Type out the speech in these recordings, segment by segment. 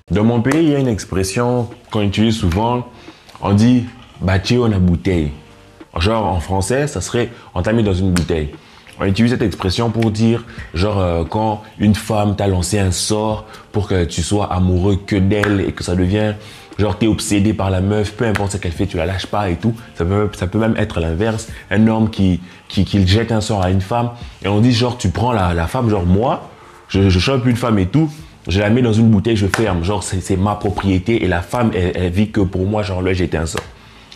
Dans mon pays, il y a une expression qu'on utilise souvent, on dit « bâtir on a bouteille ». Genre en français, ça serait « on t'a mis dans une bouteille ». On utilise cette expression pour dire, genre, quand une femme t'a lancé un sort pour que tu sois amoureux que d'elle et que ça devient, genre, t'es obsédé par la meuf, peu importe ce qu'elle fait, tu la lâches pas et tout. Ça peut même être l'inverse. Un homme qui jette un sort à une femme et on dit, genre, tu prends la femme, genre, moi, je chope une femme et tout, je la mets dans une bouteille, je ferme. Genre, c'est ma propriété et la femme, elle vit que pour moi, genre, là, jeter un sort.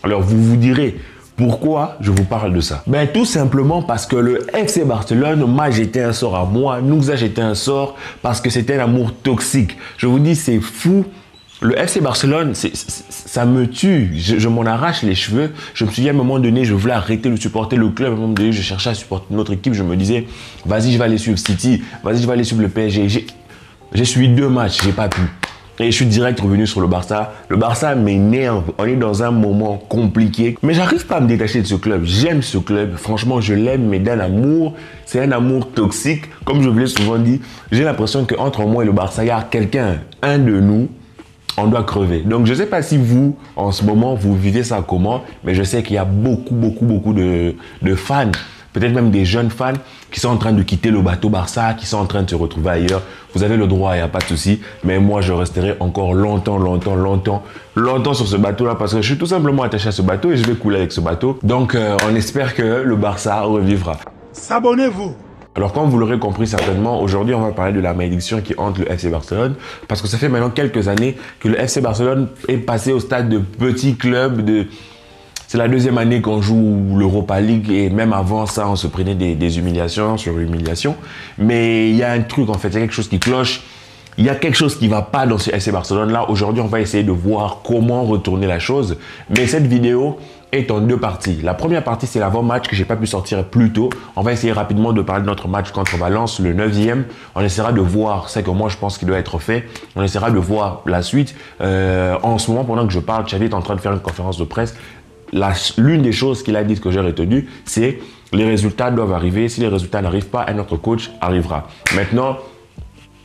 Alors, vous vous direz, pourquoi je vous parle de ça? Ben, tout simplement parce que le FC Barcelone m'a jeté un sort à moi, nous a jeté un sort parce que c'était un amour toxique. Je vous dis, c'est fou. Le FC Barcelone, ça me tue. Je m'en arrache les cheveux. Je me souviens à un moment donné, je voulais arrêter de supporter le club. À un moment donné, je cherchais à supporter notre équipe. Je me disais, vas-y, je vais aller suivre City. Vas-y, je vais aller suivre le PSG. J'ai suivi 2 matchs, j'ai pas pu. Et je suis direct revenu sur le Barça. Le Barça m'énerve. On est dans un moment compliqué. Mais j'arrive pas à me détacher de ce club. J'aime ce club. Franchement, je l'aime, mais d'un amour. C'est un amour toxique. Comme je vous l'ai souvent dit, j'ai l'impression qu'entre moi et le Barça, il y a quelqu'un, un de nous, on doit crever. Donc, je ne sais pas si vous, en ce moment, vous vivez ça comment, mais je sais qu'il y a beaucoup de fans, peut-être même des jeunes fans qui sont en train de quitter le bateau Barça, qui sont en train de se retrouver ailleurs. Vous avez le droit, il n'y a pas de souci. Mais moi, je resterai encore longtemps sur ce bateau-là parce que je suis tout simplement attaché à ce bateau et je vais couler avec ce bateau. Donc, on espère que le Barça revivra. S'abonnez-vous! Alors, comme vous l'aurez compris certainement, aujourd'hui, on va parler de la malédiction qui hante le FC Barcelone parce que ça fait maintenant quelques années que le FC Barcelone est passé au stade de petit club. C'est la 2e année qu'on joue l'Europa League et même avant ça, on se prenait des humiliations sur humiliation. Mais il y a un truc en fait, il y a quelque chose qui cloche. Il y a quelque chose qui ne va pas dans ce FC Barcelone là. Aujourd'hui, on va essayer de voir comment retourner la chose. Mais cette vidéo est en 2 parties. La première partie, c'est l'avant-match que j'ai pas pu sortir plus tôt. On va essayer rapidement de parler de notre match contre Valence, le 9e. On essaiera de voir ce que moi je pense qu'il doit être fait. On essaiera de voir la suite. En ce moment, pendant que je parle, Xavi est en train de faire une conférence de presse. L'une des choses qu'il a dit que j'ai retenu, c'est les résultats doivent arriver. Si les résultats n'arrivent pas, un autre coach arrivera. Maintenant,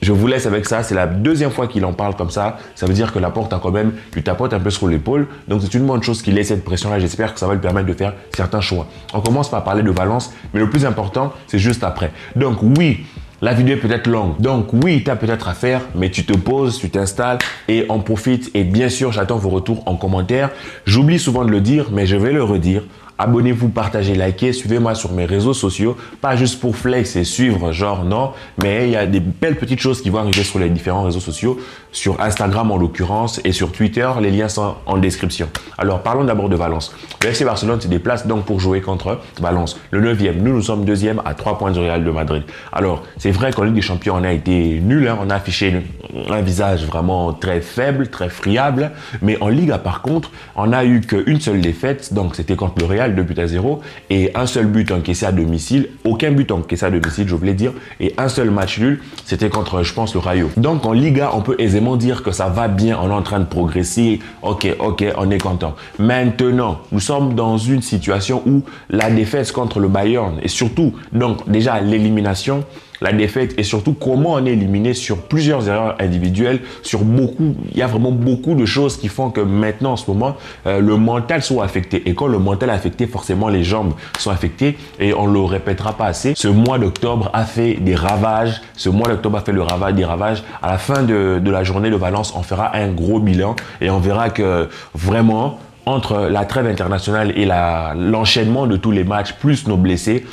je vous laisse avec ça. C'est la 2e fois qu'il en parle comme ça. Ça veut dire que Laporte a quand même lui tapote un peu sur l'épaule. Donc, c'est une bonne chose qu'il ait cette pression-là. J'espère que ça va lui permettre de faire certains choix. On commence par parler de Valence, mais le plus important, c'est juste après. Donc, oui, la vidéo est peut-être longue. Donc, oui, tu as peut-être à faire, mais tu te poses, tu t'installes et on profite. Et bien sûr, j'attends vos retours en commentaire. J'oublie souvent de le dire, mais je vais le redire. Abonnez-vous, partagez, likez, suivez-moi sur mes réseaux sociaux. Pas juste pour flex et suivre, genre non. Mais il y a des belles petites choses qui vont arriver sur les différents réseaux sociaux. Sur Instagram en l'occurrence et sur Twitter. Les liens sont en description. Alors, parlons d'abord de Valence. Le FC Barcelone se déplace donc pour jouer contre Valence. Le 9e, nous sommes 2e à 3 points du Real de Madrid. Alors, c'est vrai qu'en Ligue des Champions, on a été nul. Hein. On a affiché un visage vraiment très faible, très friable. Mais en Liga, par contre, on a eu qu'une seule défaite. Donc, c'était contre le Real, 2-0 et un seul but encaissé à domicile, aucun but encaissé à domicile, je voulais dire, et un seul match nul, c'était contre, je pense, le Rayo. Donc en Liga, on peut aisément dire que ça va bien, on est en train de progresser, ok, on est content. Maintenant, nous sommes dans une situation où la défaite contre le Bayern et surtout, donc déjà l'élimination, la défaite et surtout comment on est éliminé sur plusieurs erreurs individuelles, il y a vraiment beaucoup de choses qui font que maintenant en ce moment, le mental soit affecté. Et quand le mental est affecté, forcément les jambes sont affectées et on ne le répétera pas assez. Ce mois d'octobre a fait des ravages, des ravages. À la fin de la journée de Valence, on fera un gros bilan et on verra que vraiment, entre la trêve internationale et l'enchaînement de tous les matchs, plus nos blessés,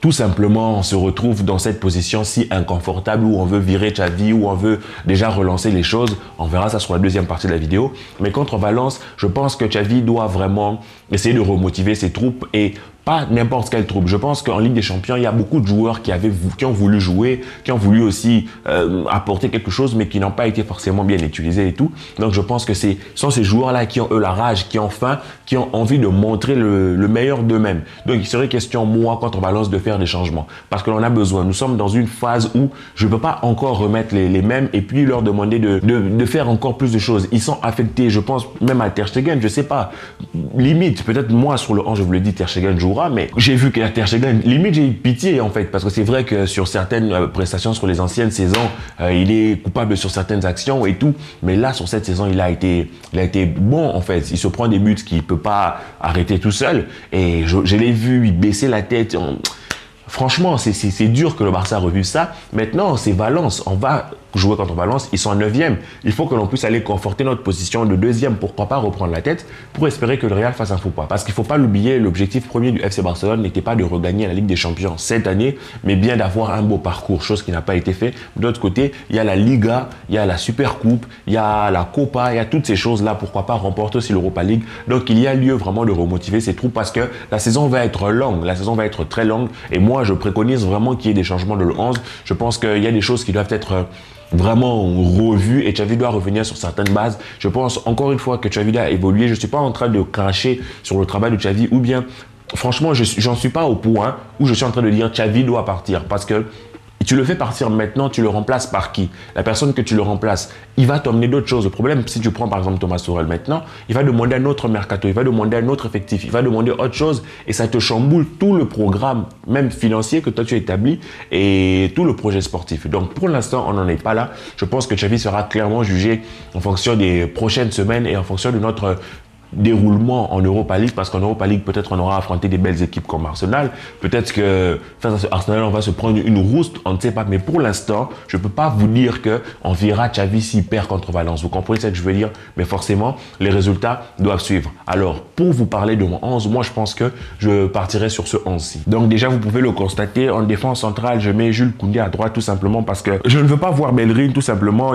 tout simplement, on se retrouve dans cette position si inconfortable où on veut virer Xavi, où on veut déjà relancer les choses. On verra ça sur la 2e partie de la vidéo. Mais contre Valence, je pense que Xavi doit vraiment essayer de remotiver ses troupes et pas n'importe quelle troupe. Je pense qu'en Ligue des Champions, il y a beaucoup de joueurs qui ont voulu jouer, qui ont voulu aussi apporter quelque chose, mais qui n'ont pas été forcément bien utilisés et tout. Donc je pense que ce sont ces joueurs-là qui ont la rage, qui ont faim, qui ont envie de montrer le meilleur d'eux-mêmes. Donc il serait question, moi, contre Valence, de faire des changements. Parce que l'on a besoin. Nous sommes dans une phase où je ne peux pas encore remettre les mêmes et puis leur demander de faire encore plus de choses. Ils sont affectés, je pense, même à Ter Stegen, je sais pas. Limite, peut-être moi, sur le 11, je vous l'ai dit, Ter Stegen jouera, mais j'ai vu que Ter Stegen, limite, j'ai eu pitié, en fait, parce que c'est vrai que sur certaines prestations, sur les anciennes saisons, il est coupable sur certaines actions et tout. Mais là, sur cette saison, il a été bon, en fait. Il se prend des buts qu'il ne peut pas arrêter tout seul. Et je l'ai vu baisser la tête. Franchement, c'est dur que le Barça revive ça. Maintenant, c'est Valence. On va jouer contre Valence. Ils sont en 9e. Il faut que l'on puisse aller conforter notre position de 2e. Pourquoi pas reprendre la tête pour espérer que le Real fasse un faux pas. Parce qu'il ne faut pas l'oublier, l'objectif premier du FC Barcelone n'était pas de regagner la Ligue des Champions cette année, mais bien d'avoir un beau parcours, chose qui n'a pas été fait. De l'autre côté, il y a la Liga, il y a la Super Coupe, il y a la Copa, il y a toutes ces choses-là. Pourquoi pas remporter aussi l'Europa League. Donc, il y a lieu vraiment de remotiver ces troupes parce que la saison va être longue. La saison va être très longue. Et moi, je préconise vraiment qu'il y ait des changements de le 11. Je pense qu'il y a des choses qui doivent être vraiment revues et Xavi doit revenir sur certaines bases. Je pense encore une fois que Xavi a évolué. Je ne suis pas en train de cracher sur le travail de Xavi ou bien, franchement, j'en suis pas au point où je suis en train de dire Xavi doit partir parce que tu le fais partir maintenant, tu le remplaces par qui? La personne que tu le remplaces, il va t'emmener d'autres choses. Le problème, si tu prends par exemple Thomas Tuchel maintenant, il va demander un autre mercato, il va demander un autre effectif, il va demander autre chose et ça te chamboule tout le programme, même financier que toi tu as établi et tout le projet sportif. Donc pour l'instant, on n'en est pas là. Je pense que Xavi sera clairement jugé en fonction des prochaines semaines et en fonction de notre déroulement en Europa League, parce qu'en Europa League, peut-être on aura affronté des belles équipes comme Arsenal. Peut-être que face à ce Arsenal, on va se prendre une rouste, on ne sait pas. Mais pour l'instant, je ne peux pas vous dire qu'on verra Xavi s'il perd contre Valence. Vous comprenez ce que je veux dire? Mais forcément, les résultats doivent suivre. Alors, pour vous parler de mon 11, moi, je pense que je partirai sur ce 11-ci. Donc déjà, vous pouvez le constater, en défense centrale, je mets Jules Koundé à droite tout simplement parce que je ne veux pas voir Bellerin tout simplement.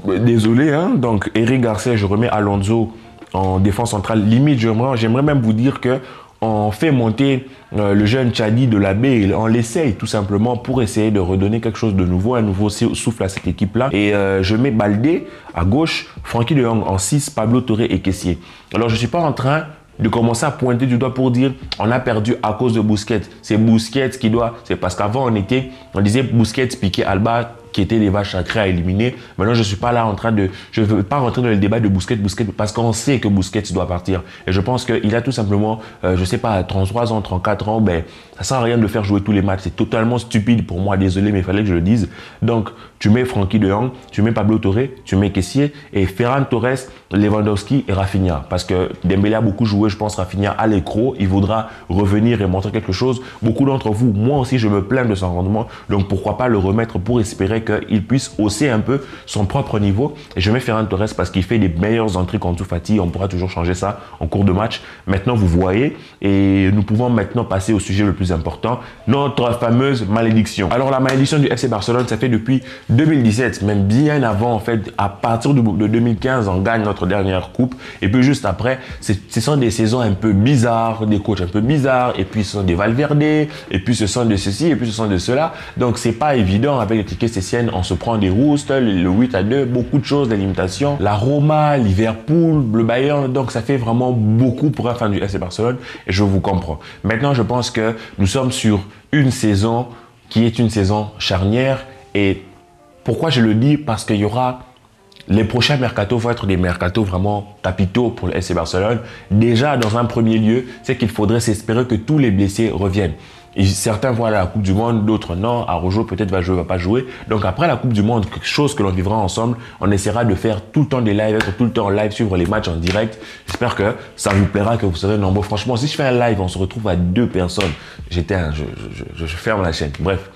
Désolé, hein. Donc, Eric Garcia, je remets Alonso en défense centrale. Limite, j'aimerais même vous dire que on fait monter le jeune Tchadi de la baie, on l'essaye tout simplement pour essayer de redonner quelque chose de nouveau, un nouveau souffle à cette équipe-là. Et je mets Baldé à gauche, Frenkie de Jong en 6, Pablo Torre et Kessié. Alors, je ne suis pas en train de commencer à pointer du doigt pour dire on a perdu à cause de Busquets. C'est Busquets qui doit... C'est parce qu'avant, on disait Busquets, Piqué, Alba, qui étaient des vaches sacrées à éliminer. Maintenant, je ne suis pas là en train de... Je ne veux pas rentrer dans le débat de Busquets, parce qu'on sait que Busquets doit partir. Et je pense qu'il a tout simplement, je ne sais pas, 33 ans, 34 ans, ben, ça ne sert à rien de le faire jouer tous les matchs. C'est totalement stupide pour moi, désolé, mais il fallait que je le dise. Donc, tu mets Frenkie de Jong, tu mets Pablo Torre, tu mets Kessié et Ferran Torres, Lewandowski et Rafinha. Parce que Dembélé a beaucoup joué, je pense Rafinha a l'écro, il voudra revenir et montrer quelque chose. Beaucoup d'entre vous, moi aussi, je me plains de son rendement. Donc, pourquoi pas le remettre pour espérer qu'il puisse hausser un peu son propre niveau. Et je mets Ferran Torres parce qu'il fait des meilleures entrées qu'Ansu Fati. On pourra toujours changer ça en cours de match. Maintenant, vous voyez, et nous pouvons maintenant passer au sujet le plus important, notre fameuse malédiction. Alors, la malédiction du FC Barcelone, ça fait depuis 2017, même bien avant, en fait, à partir de 2015, on gagne notre dernière coupe. Et puis, juste après, ce sont des saisons un peu bizarres, des coachs un peu bizarres, et puis ce sont des Valverde, et puis ce sont de ceci, et puis ce sont de cela. Donc, c'est pas évident avec les tickets on se prend des roustes, le 8-2, beaucoup de choses, des limitations. La Roma, Liverpool, le Bayern, donc ça fait vraiment beaucoup pour un fan du FC Barcelone et je vous comprends. Maintenant, je pense que nous sommes sur une saison qui est une saison charnière et pourquoi je le dis? Parce qu'il y aura... Les prochains mercatos vont être des mercatos vraiment capitaux pour le FC Barcelone. Déjà, dans un premier lieu, c'est qu'il faudrait s'espérer que tous les blessés reviennent. Et certains vont aller à la Coupe du Monde, d'autres non. Araujo peut-être va jouer, va pas jouer. Donc après la Coupe du Monde, quelque chose que l'on vivra ensemble, on essaiera de faire tout le temps des lives, être tout le temps en live, suivre les matchs en direct. J'espère que ça vous plaira, que vous serez nombreux. Franchement, si je fais un live, on se retrouve à 2 personnes. Je ferme la chaîne. Bref.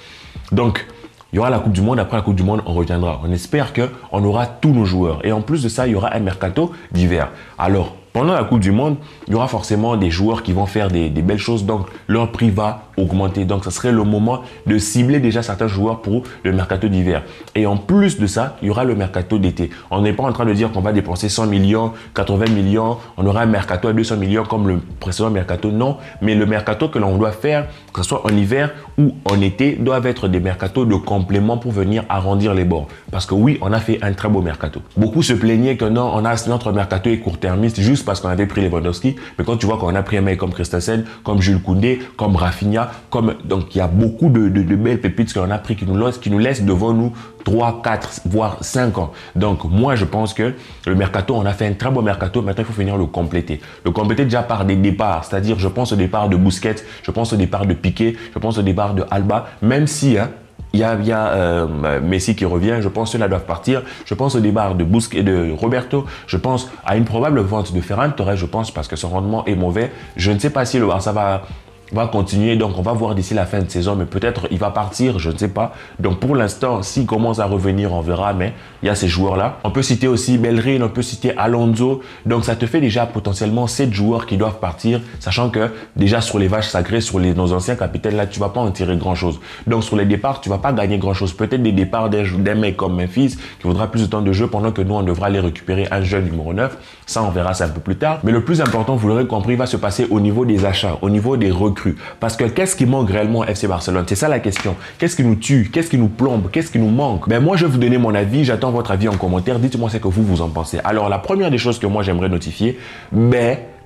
Donc, il y aura la Coupe du Monde. Après la Coupe du Monde, on reviendra. On espère qu'on aura tous nos joueurs. Et en plus de ça, il y aura un mercato d'hiver. Alors, pendant la Coupe du Monde, il y aura forcément des joueurs qui vont faire des belles choses. Donc, leur prix va augmenter. Donc, ça serait le moment de cibler déjà certains joueurs pour le mercato d'hiver. Et en plus de ça, il y aura le mercato d'été. On n'est pas en train de dire qu'on va dépenser 100 millions, 80 millions, on aura un mercato à 200 millions comme le précédent mercato. Non, mais le mercato que l'on doit faire, que ce soit en hiver ou en été, doivent être des mercatos de complément pour venir arrondir les bords. Parce que oui, on a fait un très beau mercato. Beaucoup se plaignaient que non, notre mercato est court-termiste juste parce qu'on avait pris Lewandowski. Mais quand tu vois qu'on a pris un mec comme Christensen, comme Jules Koundé, comme Rafinha, donc il y a beaucoup de belles pépites qu'on a pris qui nous laissent devant nous 3, 4, voire 5 ans. Donc moi je pense que le mercato, on a fait un très beau mercato, maintenant il faut venir le compléter. Le compléter déjà par des départs, c'est-à-dire je pense au départ de Busquets, je pense au départ de Piqué, je pense au départ de Alba, même si il y a Messi qui revient, je pense que ceux-là doivent partir. Je pense au départ de Busquets, de Roberto. Je pense à une probable vente de Ferran Torres, je pense, parce que son rendement est mauvais. Je ne sais pas si le Barça va continuer, donc on va voir d'ici la fin de saison, mais peut-être il va partir, je ne sais pas. Donc pour l'instant, s'il commence à revenir, on verra, mais il y a ces joueurs-là. On peut citer aussi Bellerin, on peut citer Alonso, donc ça te fait déjà potentiellement 7 joueurs qui doivent partir, sachant que déjà sur les vaches sacrées, sur nos anciens capitaines, là, tu vas pas en tirer grand-chose. Donc sur les départs, tu vas pas gagner grand-chose. Peut-être des départs d'un mec comme Memphis, qui voudra plus de temps de jeu, pendant que nous, on devra aller récupérer un jeune numéro 9. Ça, on verra ça un peu plus tard. Mais le plus important, vous l'aurez compris, va se passer au niveau des achats, au niveau des recrues. Parce que qu'est-ce qui manque réellement au FC Barcelone? C'est ça la question. Qu'est-ce qui nous tue? Qu'est-ce qui nous plombe? Qu'est-ce qui nous manque? Ben moi, je vais vous donner mon avis. J'attends votre avis en commentaire. Dites-moi ce que vous en pensez. Alors, la première des choses que moi, j'aimerais notifier,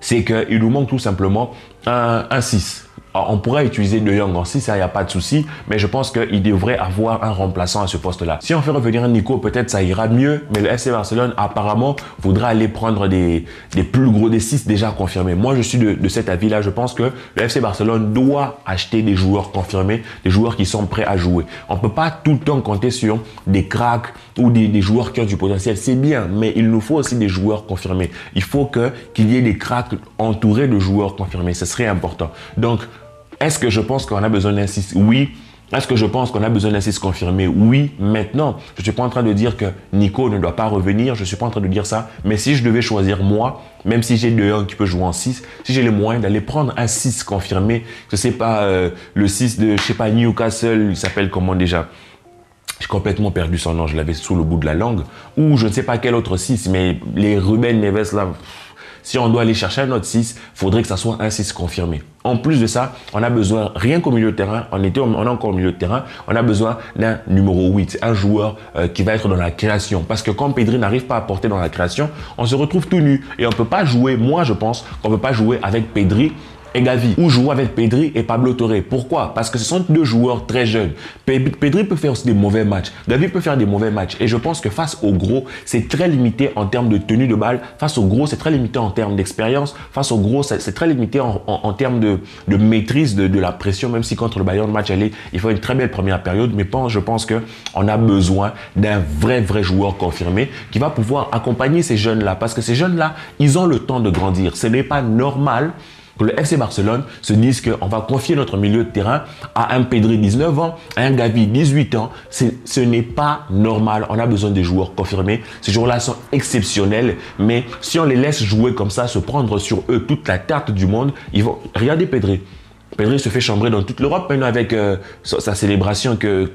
c'est qu'il nous manque tout simplement un 6. Alors, on pourrait utiliser De Jong en 6, ça, il n'y a pas de souci, mais je pense qu'il devrait avoir un remplaçant à ce poste-là. Si on fait revenir un Nico, peut-être ça ira mieux, mais le FC Barcelone, apparemment, voudra aller prendre des plus gros, des 6 déjà confirmés. Moi, je suis de cet avis-là. Je pense que le FC Barcelone doit acheter des joueurs confirmés, des joueurs qui sont prêts à jouer. On ne peut pas tout le temps compter sur des cracks ou des joueurs qui ont du potentiel. C'est bien, mais il nous faut aussi des joueurs confirmés. Il faut qu'il y ait des cracks entourés de joueurs confirmés. Ce serait important. Donc, est-ce que je pense qu'on a besoin d'un 6? Oui. Est-ce que je pense qu'on a besoin d'un 6 confirmé? Oui. Maintenant, je ne suis pas en train de dire que Nico ne doit pas revenir. Je ne suis pas en train de dire ça. Mais si je devais choisir moi, même si j'ai De Jong qui peut jouer en 6, si j'ai les moyens d'aller prendre un 6 confirmé, je ne sais pas, le 6 de, je sais pas, Newcastle, il s'appelle comment déjà? J'ai complètement perdu son nom, je l'avais sous le bout de la langue. Ou je ne sais pas quel autre 6, mais les Ruben Neves là... Si on doit aller chercher un autre 6, il faudrait que ça soit un 6 confirmé. En plus de ça, on a besoin, rien qu'au milieu de terrain, on est encore au milieu de terrain, on a besoin d'un numéro 8, un joueur qui va être dans la création. Parce que quand Pedri n'arrive pas à porter dans la création, on se retrouve tout nu. Et on ne peut pas jouer, moi je pense qu'on ne peut pas jouer avec Pedri et Gavi, ou jouer avec Pedri et Pablo Torre. Pourquoi? Parce que ce sont deux joueurs très jeunes. Pedri peut faire aussi des mauvais matchs. Gavi peut faire des mauvais matchs. Et je pense que face au gros, c'est très limité en termes de tenue de balle. Face au gros, c'est très limité en termes d'expérience. Face au gros, c'est très limité en termes de maîtrise de la pression, même si contre le Bayern, le match allait, il faut une très belle première période. Mais je pense qu'on a besoin d'un vrai joueur confirmé qui va pouvoir accompagner ces jeunes-là. Parce que ces jeunes-là, ils ont le temps de grandir. Ce n'est pas normal que le FC Barcelone se dise qu'on va confier notre milieu de terrain à un Pedri 19 ans, à un Gavi 18 ans. Ce n'est pas normal. On a besoin des joueurs confirmés. Ces joueurs-là sont exceptionnels, mais si on les laisse jouer comme ça, se prendre sur eux toute la tarte du monde, ils vont... Regardez Pedri. Pedri se fait chambrer dans toute l'Europe maintenant avec sa célébration que,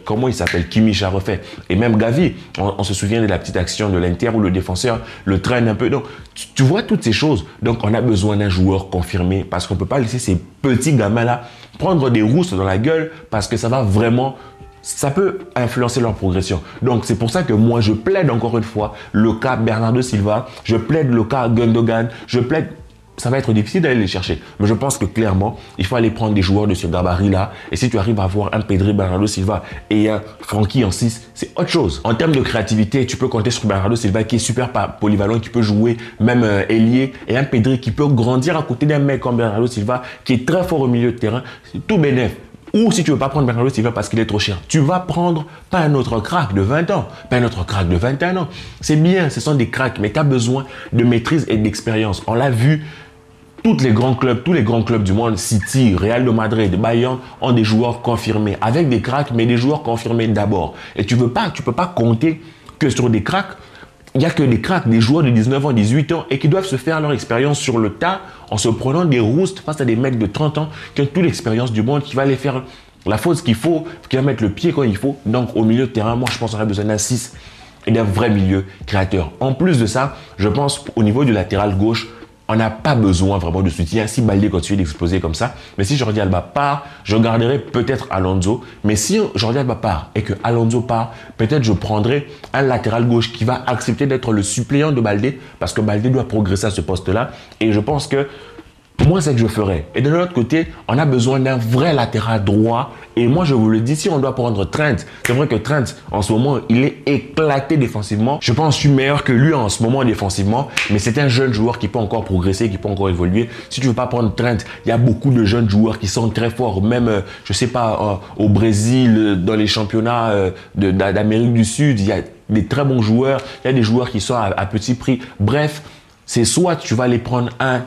comment il s'appelle, Kimmich a refait. Et même Gavi, on se souvient de la petite action de l'Inter où le défenseur le traîne un peu. Donc, tu vois toutes ces choses. Donc, on a besoin d'un joueur confirmé parce qu'on ne peut pas laisser ces petits gamins-là prendre des rousses dans la gueule parce que ça va vraiment... Ça peut influencer leur progression. Donc, c'est pour ça que moi, je plaide encore une fois le cas Bernardo Silva, je plaide le cas Gundogan, je plaide... Ça va être difficile d'aller les chercher. Mais je pense que clairement, il faut aller prendre des joueurs de ce gabarit-là. Et si tu arrives à avoir un Pedri, Bernardo Silva et un Francky en 6, c'est autre chose. En termes de créativité, tu peux compter sur Bernardo Silva qui est super polyvalent, qui peut jouer même ailier. Et un Pedri qui peut grandir à côté d'un mec comme Bernardo Silva qui est très fort au milieu de terrain. C'est tout bénef. Ou si tu ne veux pas prendre Bernardo Silva parce qu'il est trop cher, tu vas prendre pas un autre crack de 20 ans, pas un autre crack de 21 ans. C'est bien, ce sont des cracks, mais tu as besoin de maîtrise et d'expérience. On l'a vu, tous les grands clubs du monde, City, Real de Madrid, Bayern, ont des joueurs confirmés, avec des cracks, mais des joueurs confirmés d'abord. Et tu peux pas compter que sur des cracks il n'y a que des cracks, des joueurs de 19 ans, 18 ans et qui doivent se faire leur expérience sur le tas en se prenant des roustes face à des mecs de 30 ans qui ont toute l'expérience du monde, qui va les faire la faute qu'il faut, qui va mettre le pied quand il faut. Donc au milieu de terrain, moi je pense qu'on a besoin d'un 6 et d'un vrai milieu créateur. En plus de ça, je pense au niveau du latéral gauche, on n'a pas besoin vraiment de soutien si Baldé continue d'exploser comme ça. Mais si Jordi Alba part, je garderai peut-être Alonso. Mais si Jordi Alba part et que Alonso part, peut-être je prendrai un latéral gauche qui va accepter d'être le suppléant de Baldé parce que Baldé doit progresser à ce poste-là. Et je pense que moi, c'est ce que je ferais. Et de l'autre côté, on a besoin d'un vrai latéral droit. Et moi, je vous le dis, si on doit prendre Trent, c'est vrai que Trent, en ce moment, il est éclaté défensivement. Je pense que je suis meilleur que lui en ce moment défensivement. Mais c'est un jeune joueur qui peut encore progresser, qui peut encore évoluer. Si tu veux pas prendre Trent, il y a beaucoup de jeunes joueurs qui sont très forts. Même, je sais pas, au Brésil, dans les championnats d'Amérique du Sud, il y a des très bons joueurs. Il y a des joueurs qui sont à petit prix. Bref, c'est soit tu vas aller prendre un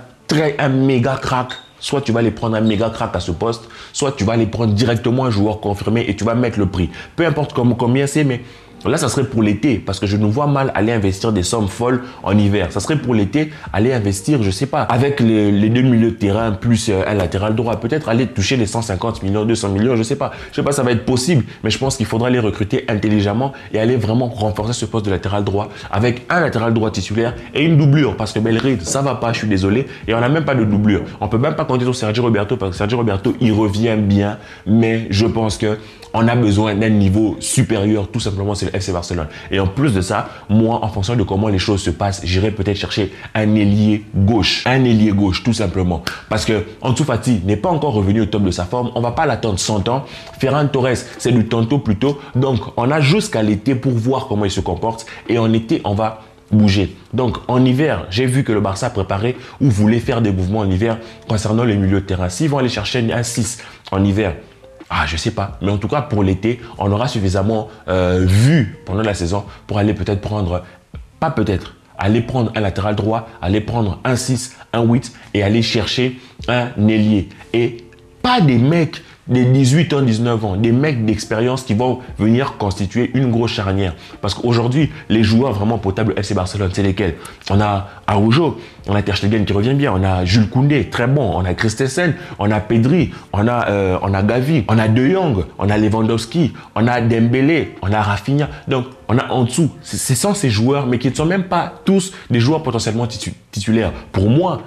méga crack, soit tu vas les prendre un méga crack à ce poste, soit tu vas les prendre directement un joueur confirmé et tu vas mettre le prix. Peu importe combien c'est, mais là, ça serait pour l'été parce que je nous vois mal aller investir des sommes folles en hiver. Ça serait pour l'été, aller investir, je sais pas, avec les deux milieux de terrain plus un latéral droit, peut-être aller toucher les 150 millions, 200 millions, je sais pas. Je sais pas, ça va être possible, mais je pense qu'il faudra les recruter intelligemment et aller vraiment renforcer ce poste de latéral droit avec un latéral droit titulaire et une doublure parce que Bellerin, ça va pas, je suis désolé, et on n'a même pas de doublure. On peut même pas compter sur Sergio Roberto parce que Sergio Roberto, il revient bien, mais je pense que on a besoin d'un niveau supérieur, tout simplement, c'est le FC Barcelone. Et en plus de ça, moi, en fonction de comment les choses se passent, j'irai peut-être chercher un ailier gauche. Un ailier gauche, tout simplement. Parce que Ansu Fati n'est pas encore revenu au top de sa forme. On va pas l'attendre 100 ans. Ferran Torres, c'est du tantôt plutôt. Donc, on a jusqu'à l'été pour voir comment il se comporte. Et en été, on va bouger. Donc, en hiver, j'ai vu que le Barça préparait ou voulait faire des mouvements en hiver concernant les milieux de terrain. S'ils vont aller chercher un 6 en hiver, je sais pas. Mais en tout cas, pour l'été, on aura suffisamment vu pendant la saison pour aller peut-être prendre, aller prendre un latéral droit, aller prendre un 6, un 8 et aller chercher un ailier. Et pas des mecs des 18 ans, 19 ans, des mecs d'expérience qui vont venir constituer une grosse charnière. Parce qu'aujourd'hui, les joueurs vraiment potables FC Barcelone, c'est lesquels? On a Araujo, on a Ter Stegen qui revient bien, on a Jules Koundé, très bon, on a Christensen, on a Pedri, on a Gavi, on a De Jong, on a Lewandowski, on a Dembélé, on a Rafinha. Donc, on a en dessous, ce sont ces joueurs, mais qui ne sont même pas tous des joueurs potentiellement titulaires. Pour moi,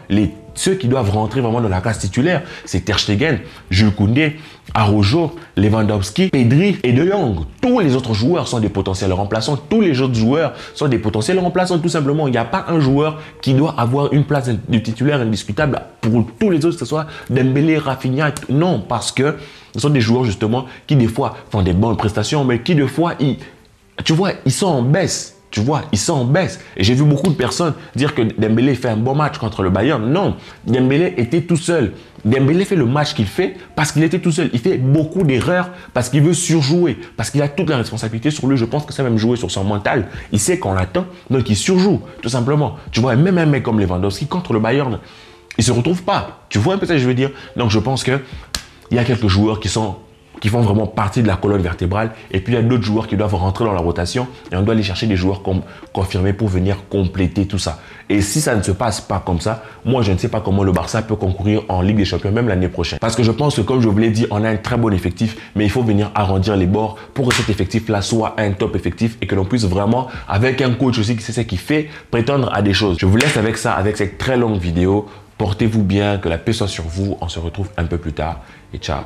ceux qui doivent rentrer vraiment dans la case titulaire, c'est Ter Stegen, Jules Koundé, Araujo, Lewandowski, Pedri et De Jong. Tous les autres joueurs sont des potentiels remplaçants. Tous les autres joueurs sont des potentiels remplaçants, tout simplement. Il n'y a pas un joueur qui doit avoir une place de titulaire indiscutable pour tous les autres, que ce soit Dembélé, Rafinha. Non, parce que ce sont des joueurs justement qui des fois font des bonnes prestations, mais qui des fois, ils sont en baisse. Tu vois, ils sont en baisse. Et j'ai vu beaucoup de personnes dire que Dembélé fait un bon match contre le Bayern. Non, Dembélé était tout seul. Dembélé fait le match qu'il fait parce qu'il était tout seul. Il fait beaucoup d'erreurs parce qu'il veut surjouer, parce qu'il a toute la responsabilité sur lui. Je pense que ça va même jouer sur son mental. Il sait qu'on l'attend, donc il surjoue, tout simplement. Tu vois, même un mec comme Lewandowski contre le Bayern, il se retrouve pas. Tu vois un peu ce que je veux dire? Donc je pense que il y a quelques joueurs qui font vraiment partie de la colonne vertébrale. Et puis, il y a d'autres joueurs qui doivent rentrer dans la rotation. Et on doit aller chercher des joueurs confirmés pour venir compléter tout ça. Et si ça ne se passe pas comme ça, moi, je ne sais pas comment le Barça peut concourir en Ligue des Champions, même l'année prochaine. Parce que je pense que, comme je vous l'ai dit, on a un très bon effectif. Mais il faut venir arrondir les bords pour que cet effectif-là soit un top effectif et que l'on puisse vraiment, avec un coach aussi qui sait ce qu'il fait, prétendre à des choses. Je vous laisse avec ça, avec cette très longue vidéo. Portez-vous bien, que la paix soit sur vous. On se retrouve un peu plus tard et ciao.